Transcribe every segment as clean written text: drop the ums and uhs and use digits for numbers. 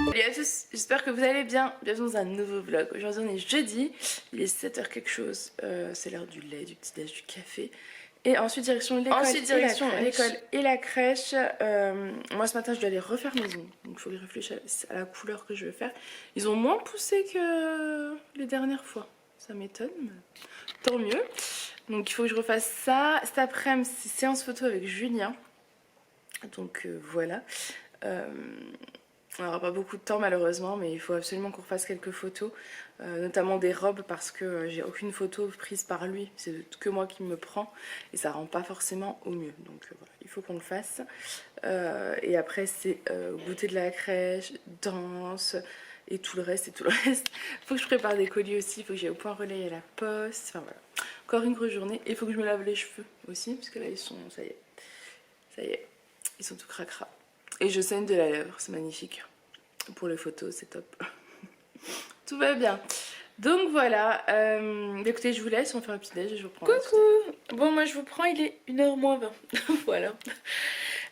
Salut à tous, j'espère que vous allez bien. Bienvenue dans un nouveau vlog. Aujourd'hui on est jeudi, il est 7h quelque chose, c'est l'heure du lait, du petit déj, du café. Et ensuite direction l'école et la crèche. Moi ce matin je dois aller refaire mes ongles, donc il faut que je réfléchisse à la couleur que je vais faire. Ils ont moins poussé que les dernières fois, ça m'étonne, mais tant mieux. Donc il faut que je refasse ça. Cet après-midi c'est séance photo avec Julien, donc voilà. On n'aura pas beaucoup de temps malheureusement, mais il faut absolument qu'on refasse quelques photos, notamment des robes, parce que j'ai aucune photo prise par lui, c'est que moi qui me prends et ça rend pas forcément au mieux, donc voilà, il faut qu'on le fasse. Et après c'est goûter de la crèche, danse et tout le reste Il faut que je prépare des colis aussi, il faut que j'aille au point relais à la poste, enfin voilà, encore une grosse journée. Et il faut que je me lave les cheveux aussi, parce que là ils sont, ça y est, ils sont tout cracra. Et je saigne de la lèvre, c'est magnifique. Pour les photos, c'est top. Tout va bien. Donc voilà, écoutez, je vous laisse, on va faire le petit déj et je vous prends. Coucou. Bon, moi je vous prends, il est 1h moins 20. Voilà.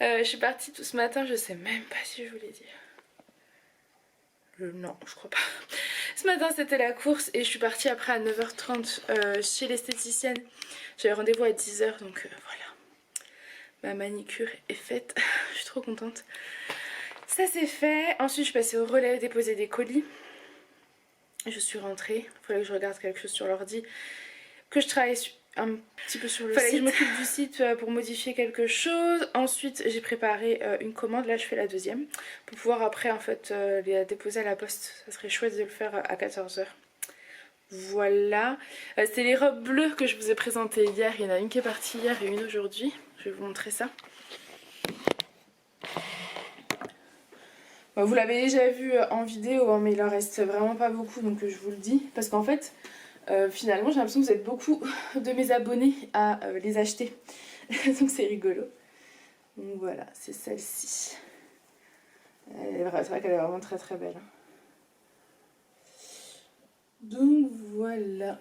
Je suis partie tout ce matin, je sais même pas si je vous l'ai dit. Non, je crois pas. Ce matin c'était la course et je suis partie après à 9h30 chez l'esthéticienne. J'avais rendez-vous à 10h, donc voilà. Ma manicure est faite, je suis trop contente. Ça c'est fait. Ensuite je suis passée au relais déposer des colis. Je suis rentrée. Il fallait que je regarde quelque chose sur l'ordi, que je travaille un petit peu sur le site. Il fallait que je m'occupe du site pour modifier quelque chose. Ensuite j'ai préparé une commande. Là je fais la deuxième pour pouvoir après en fait les déposer à la poste. Ça serait chouette de le faire à 14h. Voilà. C'est les robes bleues que je vous ai présentées hier. Il y en a une qui est partie hier et une aujourd'hui. Je vais vous montrer ça. Vous l'avez déjà vu en vidéo, hein, mais il en reste vraiment pas beaucoup, donc je vous le dis. Parce qu'en fait, finalement, j'ai l'impression que vous êtes beaucoup de mes abonnés à les acheter. Donc c'est rigolo. Donc voilà, c'est celle-ci. C'est vrai qu'elle est vraiment très très belle. Donc voilà.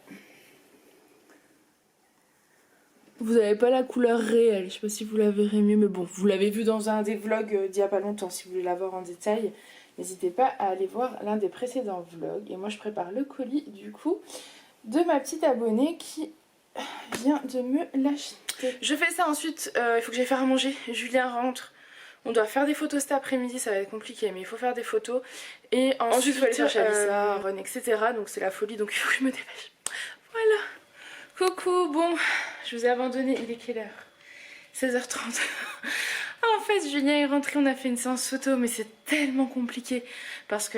Vous n'avez pas la couleur réelle, je sais pas si vous la verrez mieux, mais bon, vous l'avez vu dans un des vlogs d'il y a pas longtemps. Si vous voulez la voir en détail, n'hésitez pas à aller voir l'un des précédents vlogs. Et moi je prépare le colis du coup de ma petite abonnée qui vient de me l'acheter. Je fais ça ensuite, il faut que j'aille faire à manger. Julien rentre. On doit faire des photos cet après-midi, ça va être compliqué, mais il faut faire des photos. Et ensuite il faut aller chercher Alissa, Ron, etc. Donc c'est la folie, donc il faut que je me dépêche. Voilà. Coucou, bon, je vous ai abandonné, il est quelle heure? 16h30. En fait, Julien est rentré, on a fait une séance photo, mais c'est tellement compliqué parce que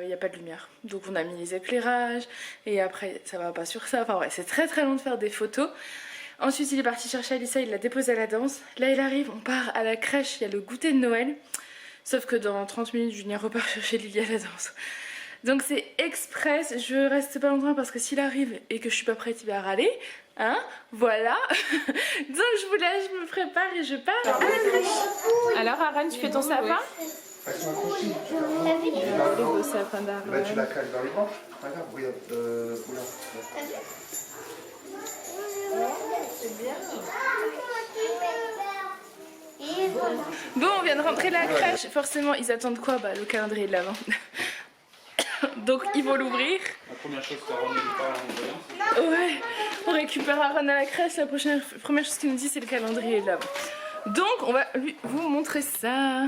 y a pas de lumière. Donc on a mis les éclairages et après ça va pas sur ça. Enfin ouais, c'est très très long de faire des photos. Ensuite, il est parti chercher Alissa, il l'a déposée à la danse. Là, il arrive, on part à la crèche, il y a le goûter de Noël. Sauf que dans 30 minutes, Julien repart chercher Lily à la danse. Donc c'est express, je reste pas longtemps parce que s'il arrive et que je suis pas prête, il va râler. Hein, voilà. Donc je vous laisse, je me prépare et je pars à la crèche. Alors Aaron, tu fais ton sapin? Elles sont accrochées. Le beau sapin d'Aaron. Là tu la cales dans les branches. Regarde, regarde. Oula. C'est bien. Bon, on vient de rentrer de la crèche. Forcément, ils attendent quoi? Bah le calendrier de l'avant. Donc ils vont l'ouvrir. La première chose qu'Aaron nous parle en voyant, Ouais, on récupère Aaron à la crèche. La première chose qu'il nous dit, c'est le calendrier de l'avant. Donc on va vous montrer ça.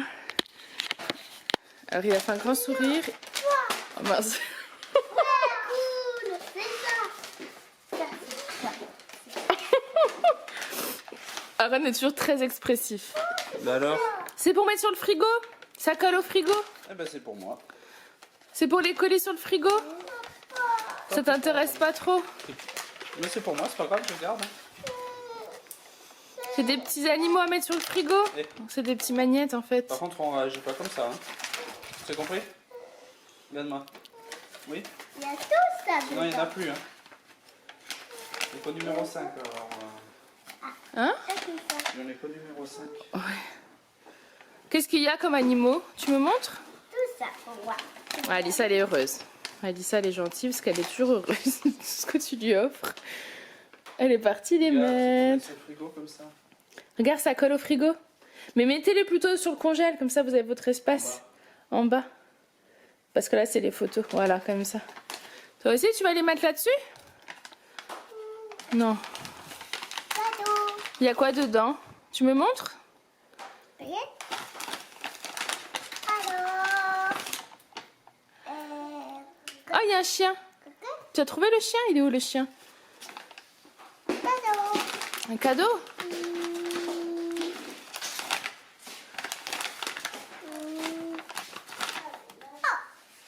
Alors il a fait un grand sourire. Oh mince. Aaron est toujours très expressif. Bah alors? C'est pour mettre sur le frigo? Ça colle au frigo? Eh ben c'est pour moi. C'est pour les coller sur le frigo? Ça t'intéresse pas trop? Mais c'est pour moi, c'est pas grave, je garde. C'est des petits animaux à mettre sur le frigo? Eh. C'est des petits magnettes en fait. Par contre, on réagit pas comme ça. Hein. Tu as compris? Regarde-moi. Oui? Il y a tout ça dedans. Non, il n'y en a plus. Hein. Il n'est pas numéro 5 alors. Hein? Il n'y en a pas numéro 5. Ouais. Qu'est-ce qu'il y a comme animaux? Tu me montres? Tout ça pour moi. Ouais, Alissa elle est heureuse. Alissa elle est gentille parce qu'elle est toujours heureuse de tout ce que tu lui offres. Elle est partie les mettre. C'est le frigo comme ça. Regarde, ça colle au frigo. Mais mettez-les plutôt sur le congèle, comme ça vous avez votre espace en bas. Parce que là, c'est les photos. Voilà, comme ça. Toi aussi, tu vas les mettre là-dessus? Non. Cadeau. Il y a quoi dedans? Tu me montres? Regarde. Alors. Ah, il y a un chien. Tu as trouvé le chien? Il est où le chien? Cadeau. Un cadeau?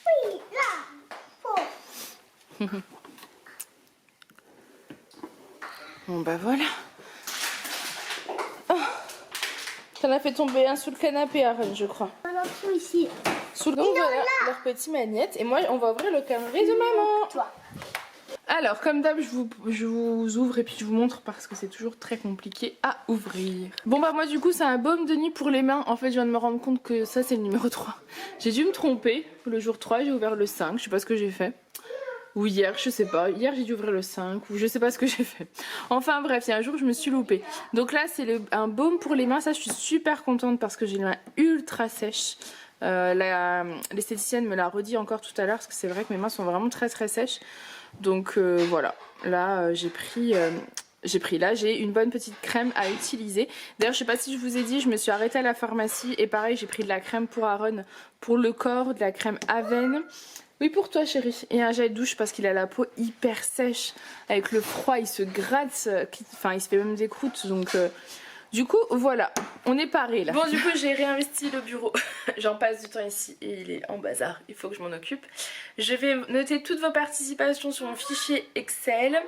Oui, là. Faux. Bon bah voilà. Oh. T'en as fait tomber un sous le canapé, Aaron, je crois. Alors, tout ici. Sous le... Donc voilà, leur petit magnette. Et moi, on va ouvrir le calendrier de maman. Toi. Alors, comme d'hab, je vous ouvre et puis je vous montre parce que c'est toujours très compliqué à ouvrir. Bon bah moi du coup, c'est un baume de nuit pour les mains. En fait, je viens de me rendre compte que ça, c'est le numéro 3. J'ai dû me tromper. Le jour 3, j'ai ouvert le 5. Je sais pas ce que j'ai fait. Ou hier, je sais pas. Hier, j'ai dû ouvrir le 5. Ou je sais pas ce que j'ai fait. Enfin bref, il y a un jour, je me suis loupée. Donc là, c'est un baume pour les mains. Ça, je suis super contente parce que j'ai les mains ultra sèches. L'esthéticienne me l'a redit encore tout à l'heure parce que c'est vrai que mes mains sont vraiment très très sèches. Donc voilà, là j'ai pris là, j'ai une bonne petite crème à utiliser. D'ailleurs, je sais pas si je vous ai dit, je me suis arrêtée à la pharmacie et pareil, j'ai pris de la crème pour Aaron pour le corps, de la crème Aven. Oui, pour toi chérie. Et un gel douche parce qu'il a la peau hyper sèche. Avec le froid, il se gratte, enfin il se fait même des croûtes. Donc du coup, voilà, on est paré là. Bon, du coup, j'ai réinvesti le bureau. J'en passe du temps ici et il est en bazar. Il faut que je m'en occupe. Je vais noter toutes vos participations sur mon fichier Excel.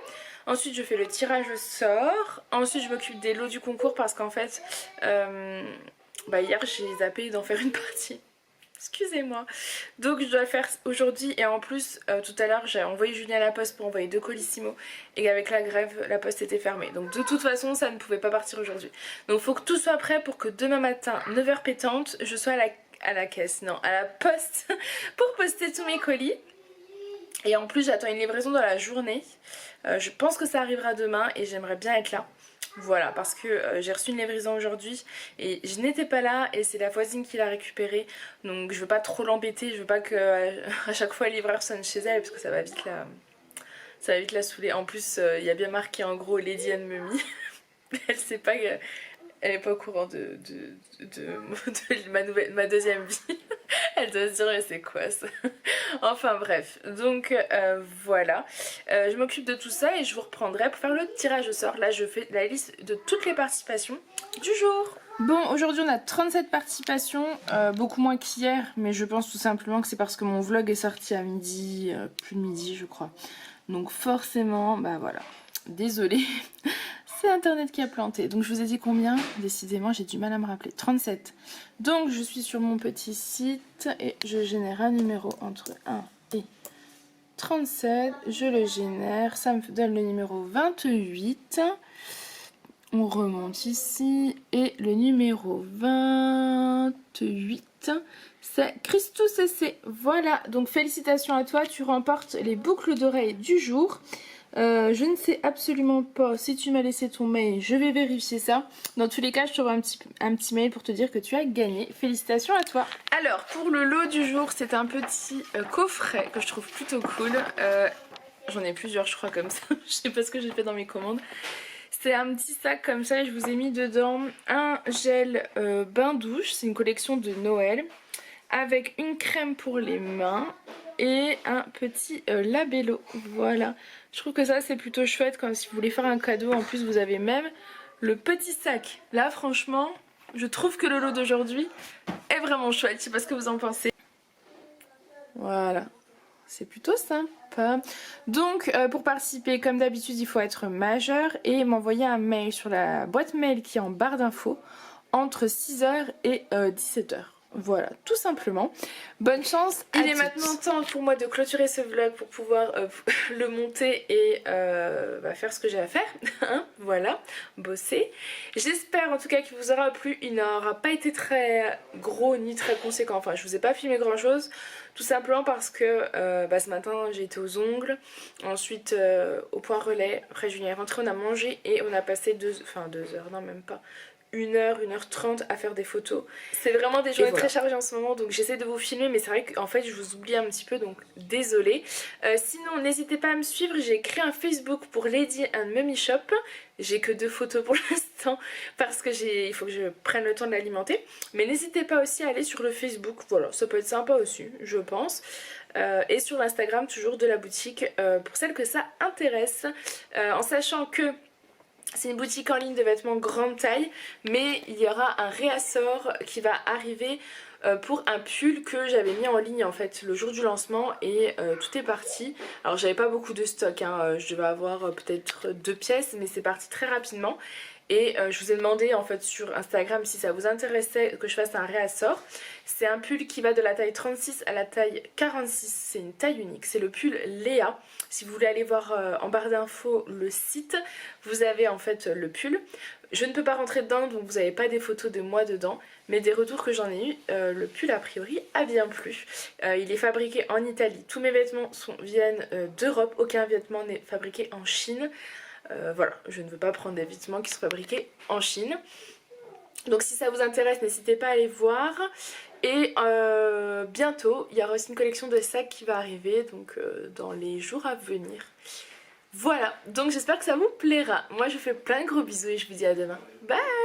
Ensuite, je fais le tirage au sort. Ensuite, je m'occupe des lots du concours parce qu'en fait, hier, j'ai zappé d'en faire une partie. Excusez-moi. Donc je dois le faire aujourd'hui et en plus tout à l'heure j'ai envoyé Julien à la poste pour envoyer 2 colissimo et avec la grève la poste était fermée. Donc de toute façon ça ne pouvait pas partir aujourd'hui. Donc il faut que tout soit prêt pour que demain matin 9h pétante je sois à la caisse, non à la poste pour poster tous mes colis. Et en plus j'attends une livraison dans la journée. Je pense que ça arrivera demain et j'aimerais bien être là. Voilà, parce que j'ai reçu une livraison aujourd'hui et je n'étais pas là et c'est la voisine qui l'a récupérée. Donc je veux pas trop l'embêter, je veux pas que à chaque fois le livreur sonne chez elle parce que ça va vite la saouler. En plus il y a bien marqué en gros Lady and Mummy. Elle sait pas que... Elle est pas au courant de ma deuxième vie. Elle doit se dire mais c'est quoi ça. Enfin bref, donc voilà. Je m'occupe de tout ça et je vous reprendrai pour faire le tirage au sort. Là je fais la liste de toutes les participations du jour. Bon, aujourd'hui on a 37 participations, beaucoup moins qu'hier, mais je pense tout simplement que c'est parce que mon vlog est sorti à midi, plus de midi je crois. Donc forcément, bah voilà, désolée. C'est internet qui a planté. Donc je vous ai dit combien? Décidément j'ai du mal à me rappeler. 37. Donc je suis sur mon petit site et je génère un numéro entre 1 et 37. Je le génère. Ça me donne le numéro 28. On remonte ici. Et le numéro 28, c'est Christou CC. Voilà. Donc félicitations à toi. Tu remportes les boucles d'oreilles du jour. Je ne sais absolument pas si tu m'as laissé ton mail, je vais vérifier ça. Dans tous les cas, je t'envoie un petit mail pour te dire que tu as gagné. Félicitations à toi. Alors, pour le lot du jour, c'est un petit coffret que je trouve plutôt cool. J'en ai plusieurs, je crois, comme ça. Je sais pas ce que j'ai fait dans mes commandes. C'est un petit sac comme ça et je vous ai mis dedans un gel bain douche. C'est une collection de Noël avec une crème pour les mains et un petit labello. Voilà, je trouve que ça c'est plutôt chouette quand si vous voulez faire un cadeau. En plus vous avez même le petit sac. Là franchement je trouve que le lot d'aujourd'hui est vraiment chouette. Je sais pas ce que vous en pensez. Voilà, c'est plutôt sympa. Donc pour participer comme d'habitude il faut être majeur et m'envoyer un mail sur la boîte mail qui est en barre d'infos entre 6h et 17h. Voilà, tout simplement. Bonne chance. Il est maintenant temps pour moi de clôturer ce vlog pour pouvoir le monter et faire ce que j'ai à faire. Voilà, bosser. J'espère en tout cas qu'il vous aura plu. Il n'aura pas été très gros ni très conséquent. Enfin, je vous ai pas filmé grand chose. Tout simplement parce que ce matin j'ai été aux ongles. Ensuite au point relais. Après Julien est rentré, on a mangé et on a passé 2 heures, non même pas. 1h, 1h30 à faire des photos. C'est vraiment des journées très chargées en ce moment, donc j'essaie de vous filmer, mais c'est vrai qu'en fait je vous oublie un petit peu, donc désolée. Sinon n'hésitez pas à me suivre, j'ai créé un Facebook pour Lady and Mummy Shop. J'ai que 2 photos pour l'instant parce que il faut que je prenne le temps de l'alimenter. Mais n'hésitez pas aussi à aller sur le Facebook, voilà, ça peut être sympa aussi, je pense. Et sur l'Instagram toujours de la boutique pour celles que ça intéresse. En sachant que c'est une boutique en ligne de vêtements grande taille, mais il y aura un réassort qui va arriver pour un pull que j'avais mis en ligne en fait le jour du lancement et tout est parti. Alors j'avais pas beaucoup de stock, hein, je devais avoir peut-être 2 pièces, mais c'est parti très rapidement. Et je vous ai demandé en fait sur Instagram si ça vous intéressait que je fasse un réassort. C'est un pull qui va de la taille 36 à la taille 46, c'est une taille unique, c'est le pull Léa. Si vous voulez aller voir en barre d'infos le site, vous avez en fait le pull. Je ne peux pas rentrer dedans donc vous n'avez pas des photos de moi dedans, mais des retours que j'en ai eu, le pull a priori a bien plu. Il est fabriqué en Italie, tous mes vêtements viennent d'Europe, aucun vêtement n'est fabriqué en Chine. Voilà, je ne veux pas prendre des vêtements qui sont fabriqués en Chine. Donc si ça vous intéresse, n'hésitez pas à aller voir. Et bientôt, il y aura aussi une collection de sacs qui va arriver, donc dans les jours à venir. Voilà, donc j'espère que ça vous plaira. Moi je vous fais plein de gros bisous et je vous dis à demain. Bye!